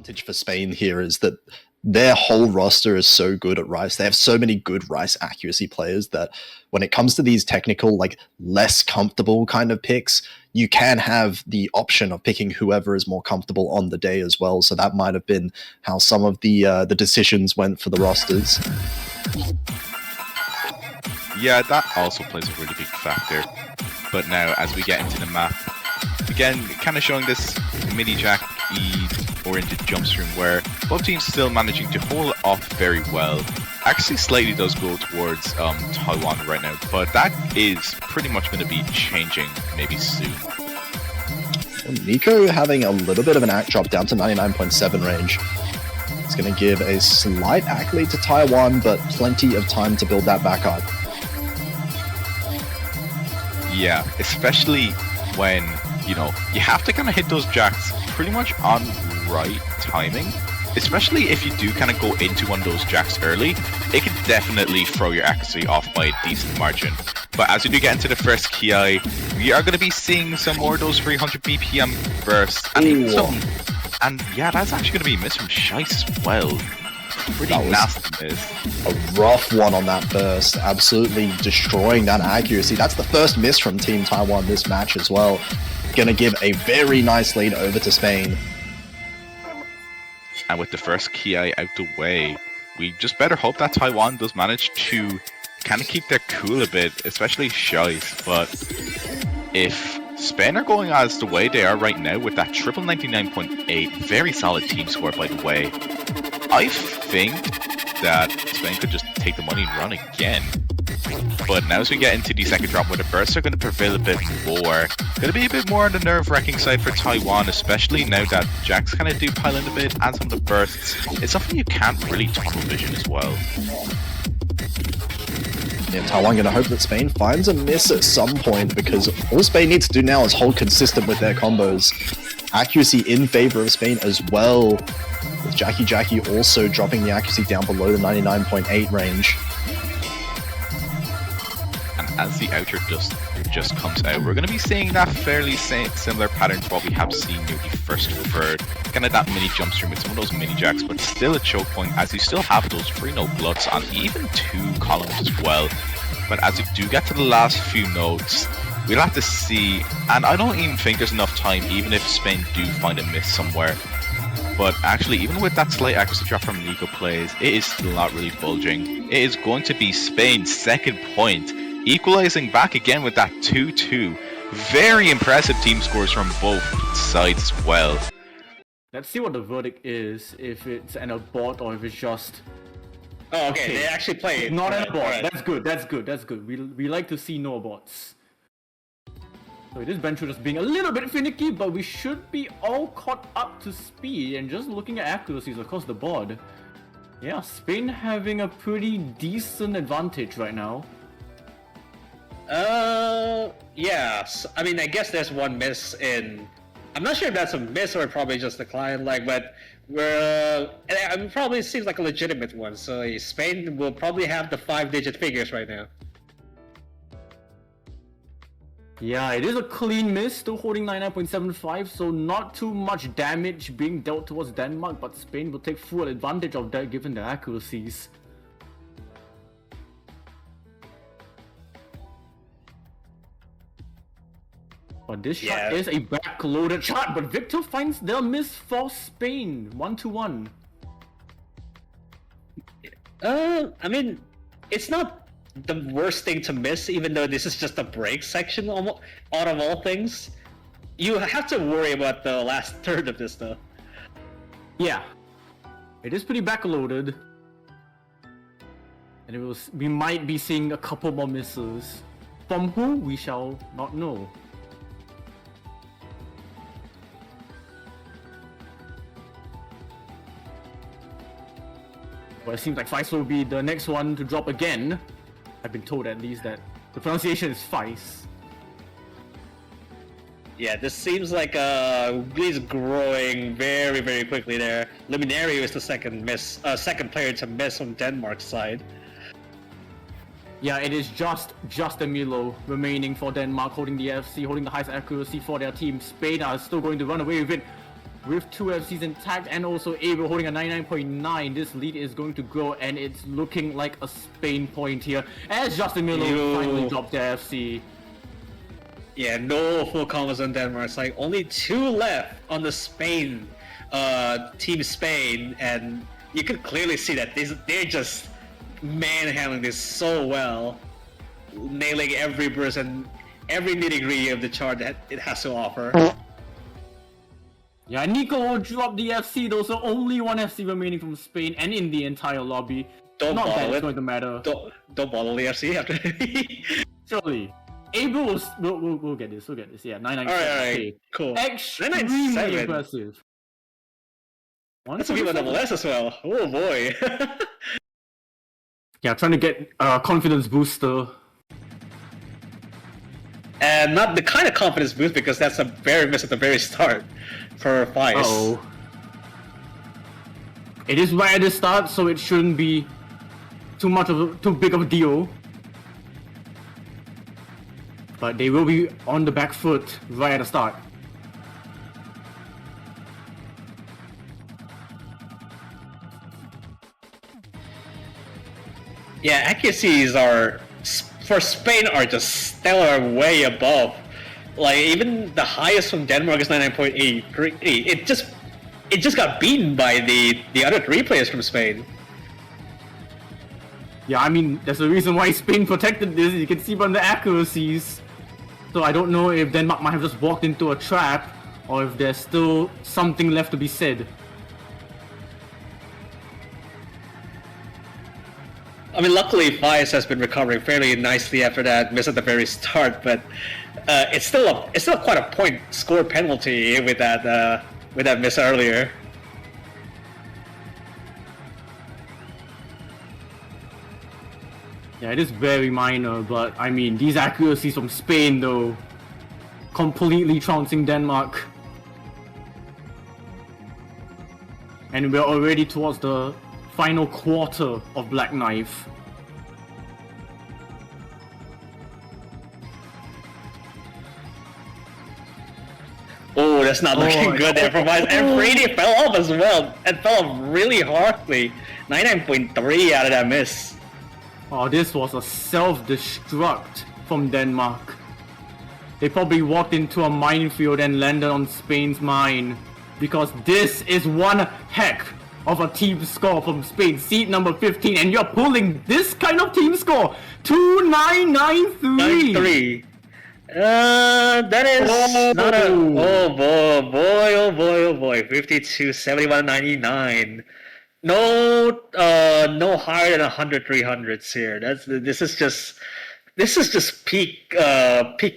advantage for Spain here is that their whole roster is so good at Rice. They have so many good Rice accuracy players that when it comes to these technical, like less comfortable kind of picks, you can have the option of picking whoever is more comfortable on the day as well. So that might have been how some of the decisions went for the rosters. Yeah, that also plays a really big factor. But now, as we get into the map, again, kind of showing this mini Jack E-oriented jump stream where both teams still managing to hold off very well. Actually, slightly does go towards Taiwan right now, but that is pretty much going to be changing maybe soon. Nico having a little bit of an act drop down to 99.7 range. It's going to give a slight accolade to Taiwan, but plenty of time to build that back up. Yeah, especially when, you know, you have to kind of hit those jacks pretty much on right timing. Especially if you do kind of go into one of those jacks early, it can definitely throw your accuracy off by a decent margin. But as we do get into the first Ki, we are going to be seeing some more of those 300 BPM bursts. And yeah, that's actually going to be a miss from Shice as well. Pretty nasty miss. A rough one on that burst, absolutely destroying that accuracy. That's the first miss from Team Taiwan this match as well. Gonna give a very nice lead over to Spain. And with the first Ki out the way, we just better hope that Taiwan does manage to kind of keep their cool a bit, especially Shice. But if Spain are going as the way they are right now with that triple 99.8, very solid team score by the way, I think that Spain could just take the money and run again. But now as we get into the second drop where the bursts are going to prevail a bit more, going to be a bit more on the nerve-wracking side for Taiwan, especially now that jacks kind of do pile in a bit and some of the bursts. It's something you can't really tunnel vision as well. Yeah, Taiwan going to hope that Spain finds a miss at some point because all Spain needs to do now is hold consistent with their combos. Accuracy in favor of Spain as well, with Jackie also dropping the accuracy down below the 99.8 range. And as the outer dust just comes out, we're going to be seeing that fairly similar pattern to what we have seen near the first third. Kind of that mini jump stream with some of those mini jacks, but still a choke point as you still have those free no gluts on even two columns as well. But as we do get to the last few nodes, we'll have to see, and I don't even think there's enough time even if Spain do find a miss somewhere. But actually, even with that slight accuracy drop from Nico777playz, it is still not really bulging. It is going to be Spain's second point, equalizing back again with that 2-2. Very impressive team scores from both sides as well. Let's see what the verdict is, if it's an abort or if it's just... Oh, okay, they actually play it. Not an abort, right. That's good. We like to see no aborts. So it is Bencho just being a little bit finicky, but we should be all caught up to speed. And just looking at accuracies across the board, yeah, Spain having a pretty decent advantage right now. Yes. I mean, I guess there's one miss in... I'm not sure if that's a miss or probably just a client lag, but it probably seems like a legitimate one. So Spain will probably have the 5-digit figures right now. Yeah, it is a clean miss, still holding 99.75, so not too much damage being dealt towards Denmark, but Spain will take full advantage of that given their accuracies. But this shot is a backloaded shot, but Victor finds the miss for Spain, 1-1. I mean, it's not the worst thing to miss, even though this is just a break section out of all things. You have to worry about the last third of this though. Yeah, it is pretty backloaded, and we might be seeing a couple more misses. From who, we shall not know. Well, it seems like Feist will be the next one to drop again. I've been told at least that the pronunciation is Feist. Yeah, this seems like he's growing very, very quickly there. Luminario is the second player to miss on Denmark's side. Yeah, it is just Emilo remaining for Denmark, holding the FC, holding the highest accuracy for their team. Spain are still going to run away with it. with 2 FCs intact and also Abel holding a 99.9. This lead is going to grow and it's looking like a Spain point here as Justin Miller finally dropped their FC. Yeah, no full confidence on Denmark. It's like only 2 left on the Spain, Team Spain, and you could clearly see that they're just manhandling this so well, nailing every burst and every nitty-gritty of the chart that it has to offer. Yeah, Nico will drop the FC though, so only 1 FC remaining from Spain and in the entire lobby. Don't Not that bottle it's it. going to matter. Don't bottle the FC after. Surely. Abel we'll get this, yeah, 997. Alright, cool. Extremely 997. impressive. That's a V1 double S as well. Oh boy. Yeah, trying to get a confidence booster. And not the kind of confidence boost because that's a very miss at the very start for Feist. Uh-oh. It is right at the start, so it shouldn't be too big of a deal. But they will be on the back foot right at the start. Yeah, accuracies are for Spain are just stellar, way above. Like even the highest from Denmark is 99.83. It just got beaten by the other 3 players from Spain. Yeah, I mean, there's a reason why Spain protected this. You can see from the accuracies. So I don't know if Denmark might have just walked into a trap, or if there's still something left to be said. I mean, luckily Feist has been recovering fairly nicely after that miss at the very start, but it's still quite a point score penalty with that miss earlier. Yeah, it is very minor, but I mean, these accuracies from Spain though, completely trouncing Denmark. And we're already towards the final quarter of Black Knife. Oh, that's not looking good there for Feist. And Brady fell off as well, and fell off really hardly. 99.3 out of that miss. Oh, this was a self-destruct from Denmark. They probably walked into a minefield and landed on Spain's mine. Because this is one heck of a team score from Spain, seed number 15, and you're pulling this kind of team score, 2993. 93. That is not a. Oh boy. 52, 71, 99. No higher than 100 300s here. This is just peak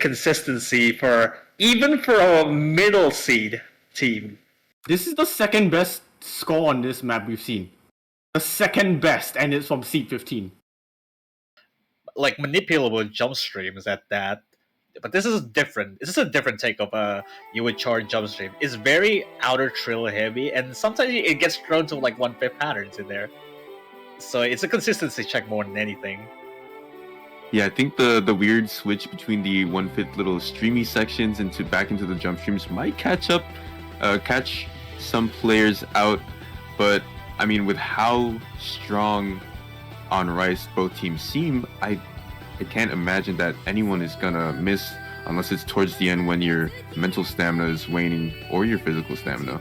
consistency for a middle seed team. This is the second best score on this map we've seen. The second best, and it's from seed 15. Like manipulable jump streams at that. But this is different. This is a different take of you would charge jump stream. It's very outer trill heavy, and sometimes it gets thrown to like 1/5 patterns in there. So it's a consistency check more than anything. Yeah, I think the weird switch between the 1/5 little streamy sections back into the jump streams might catch some players out, but I mean, with how strong on Rice both teams seem, I can't imagine that anyone is gonna miss unless it's towards the end when your mental stamina is waning or your physical stamina.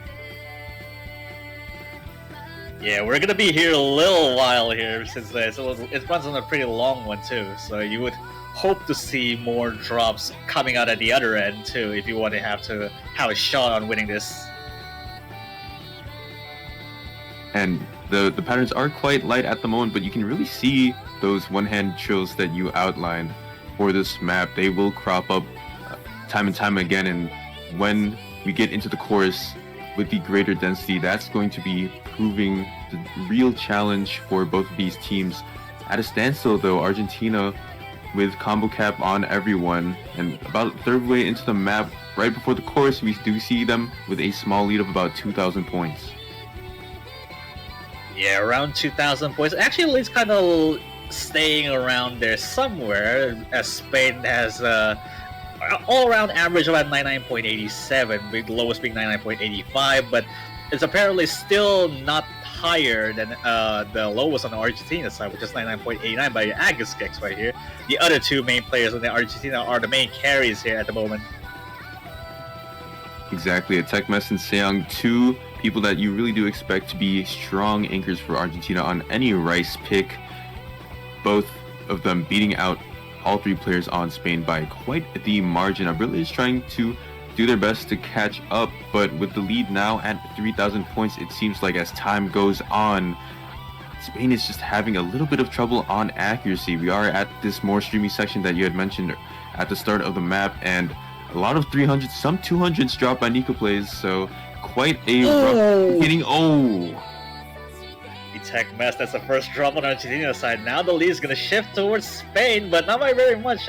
Yeah, we're gonna be here a little while here since it runs on a pretty long one too, so you would hope to see more drops coming out at the other end too if you want to have a shot on winning this. And the patterns are quite light at the moment, but you can really see those one-hand trills that you outlined for this map. They will crop up time and time again, and when we get into the course with the greater density, that's going to be proving the real challenge for both of these teams. At a standstill though, Argentina with combo cap on everyone, and about a third way into the map, right before the course, we do see them with a small lead of about 2,000 points. Yeah, around 2,000 points. Actually, it's kind of staying around there somewhere, as Spain has all-around average about 99.87, with the lowest being 99.85, but it's apparently still not higher than the lowest on the Argentina side, which is 99.89 by Aguskex right here. The other two main players on the Argentina are the main carries here at the moment. Exactly, Tekmes and Seong, two people that you really do expect to be strong anchors for Argentina on any Rice pick. Both of them beating out all three players on Spain by quite the margin. Abril is trying to do their best to catch up, but with the lead now at 3,000 points, it seems like as time goes on, Spain is just having a little bit of trouble on accuracy. We are at this more streamy section that you had mentioned at the start of the map, and a lot of 300s, some 200s dropped by Nico777playz, so quite a rough beginning. Tekmes, that's the first drop on Argentina side. Now the lead is going to shift towards Spain, but not by very much,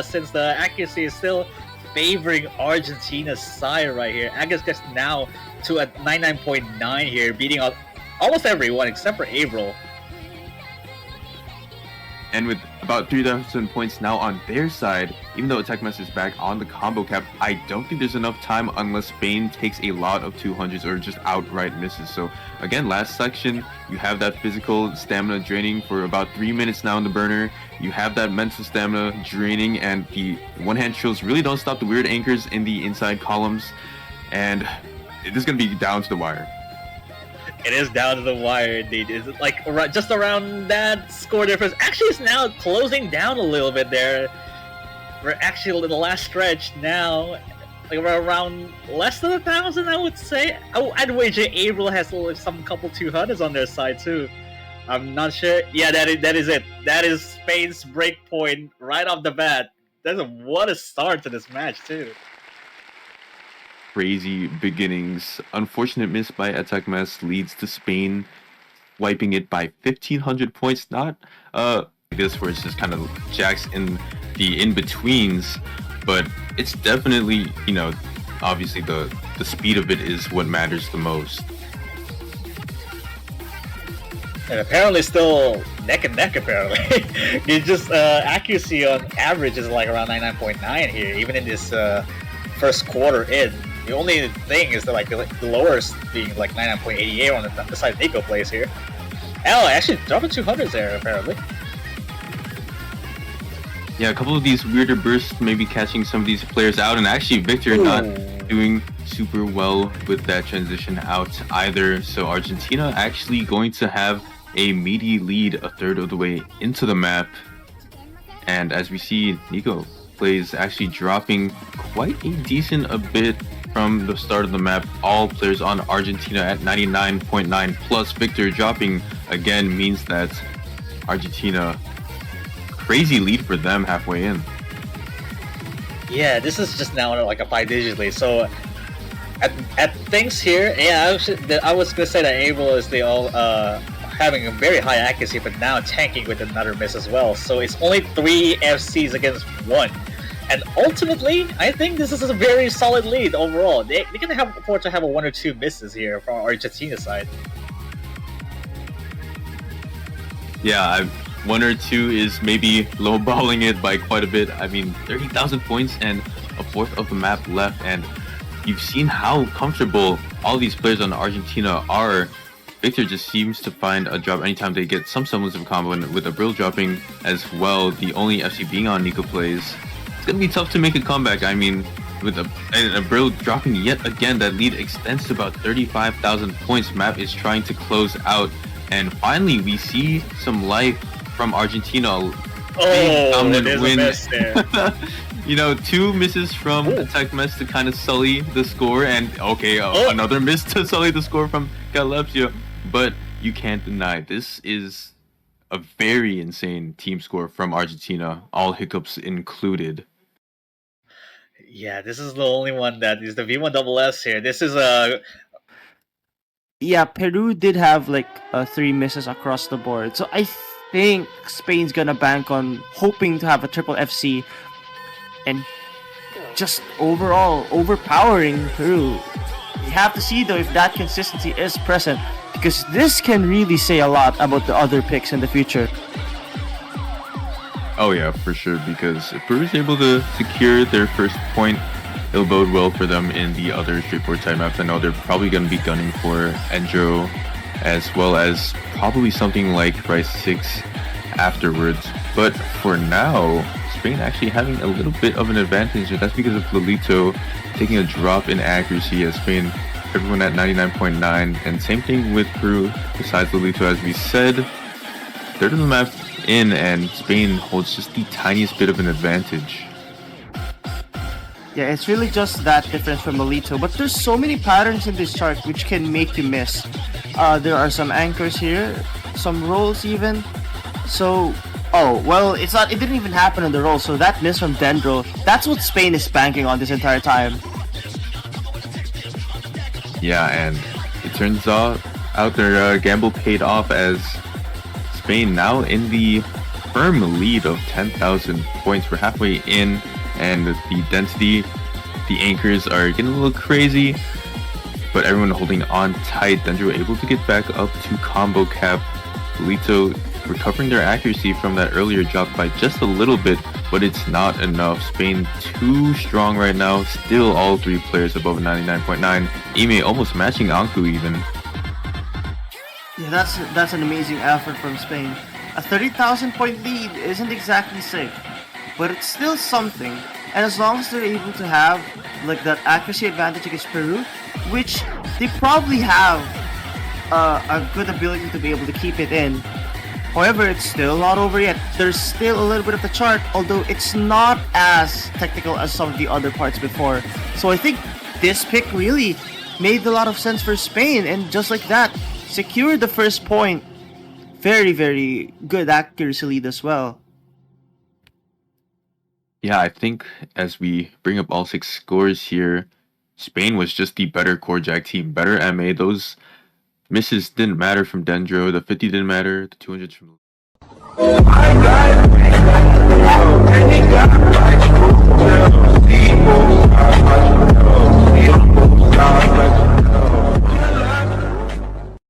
since the accuracy is still favoring Argentina's side right here. Agus gets now to a 99.9 here, beating out almost everyone except for Avril. And with about 3,000 points now on their side, even though Tekmes is back on the combo cap, I don't think there's enough time unless Spain takes a lot of 200s or just outright misses. So again, last section, you have that physical stamina draining for about 3 minutes now in the burner. You have that mental stamina draining, and the one-hand trills really don't stop the weird anchors in the inside columns. And it is going to be down to the wire. It is down to the wire, indeed. Is it like just around that score difference? Actually, it's now closing down a little bit there. We're actually in the last stretch now, like around less than 1,000, I would say. I'd wager Avril has some couple 200s on their side too. I'm not sure. Yeah, that is it. That is Spain's break point right off the bat. What a start to this match too. Crazy beginnings. Unfortunate miss by Tekmes leads to Spain wiping it by 1,500 points. Not this where it's just kind of jacks in the in-betweens, but it's definitely, you know, obviously the speed of it is what matters the most. And apparently still neck and neck, apparently. It's just accuracy on average is like around 99.9 here, even in this first quarter in. The only thing is that like the lowest being like 99.88 on the side Nico777playz here. Oh, actually dropping 200s there apparently. Yeah, a couple of these weirder bursts maybe catching some of these players out, and actually Victor not doing super well with that transition out either. So Argentina actually going to have a meaty lead a third of the way into the map. And as we see, Nico777playz actually dropping quite a decent a bit from the start of the map. All players on Argentina at 99.9 plus Victor dropping again means that Argentina, crazy lead for them halfway in. Yeah, this is just now like a 5-digit lead. So at things here, yeah, I was gonna say that Avril is the all having a very high accuracy, but now tanking with another miss as well. So it's only 3 FCs against 1. And ultimately, I think this is a very solid lead overall. They can afford to have a 1 or 2 misses here from Argentina side. Yeah, 1 or 2 is maybe lowballing it by quite a bit. I mean, 30,000 points and a fourth of the map left, and you've seen how comfortable all these players on Argentina are. Victor just seems to find a drop anytime they get some semblance of combo, and with Abril dropping as well, the only FC being on Nico777playz. It's going to be tough to make a comeback. I mean, with Abril dropping yet again, that lead extends to about 35,000 points. Map is trying to close out, and finally we see some life from Argentina. There's a miss there. You know, 2 misses from Tekmes to kind of sully the score, and another miss to sully the score from Galepsia. But you can't deny this is a very insane team score from Argentina, all hiccups included. Yeah, this is the only one that is the V1SS here. This is Yeah, Peru did have like 3 misses across the board. So I think Spain's gonna bank on hoping to have a triple FC and just overall overpowering Peru. You have to see though if that consistency is present, because this can really say a lot about the other picks in the future. Oh yeah, for sure, because if Peru is able to secure their first point, it'll bode well for them in the other straightforward type maps. I know they're probably going to be gunning for Endro, as well as probably something like Rice 6 afterwards. But for now, Spain actually having a little bit of an advantage, and that's because of Lolito taking a drop in accuracy as Spain, everyone at 99.9, and same thing with Peru, besides Lolito, as we said, third of the map in, and Spain holds just the tiniest bit of an advantage. Yeah, it's really just that difference from Lolito, but there's so many patterns in this chart which can make you miss. There are some anchors here, some rolls even. So, oh, well, it didn't even happen on the roll, so that miss from Dendro, that's what Spain is banking on this entire time. Yeah, and it turns out their gamble paid off, as Spain now in the firm lead of 10,000 points. We're halfway in, and the density, the anchors are getting a little crazy, but everyone holding on tight. Dendro able to get back up to combo cap. Lolito recovering their accuracy from that earlier drop by just a little bit, but it's not enough. Spain too strong right now. Still all three players above 99.9. Ime almost matching Anku even. Yeah, that's an amazing effort from Spain. A 30,000 point lead isn't exactly sick, but it's still something. And as long as they're able to have like that accuracy advantage against Peru, which they probably have a good ability to be able to keep it in. However, it's still not over yet. There's still a little bit of the chart, although it's not as technical as some of the other parts before. So I think this pick really made a lot of sense for Spain, and just like that, secured the first point. Very, very good accuracy lead as well. Yeah, I think as we bring up all 6 scores here, Spain was just the better core jack team, better MA. Those misses didn't matter from Dendro, the 50 didn't matter, the 200s from...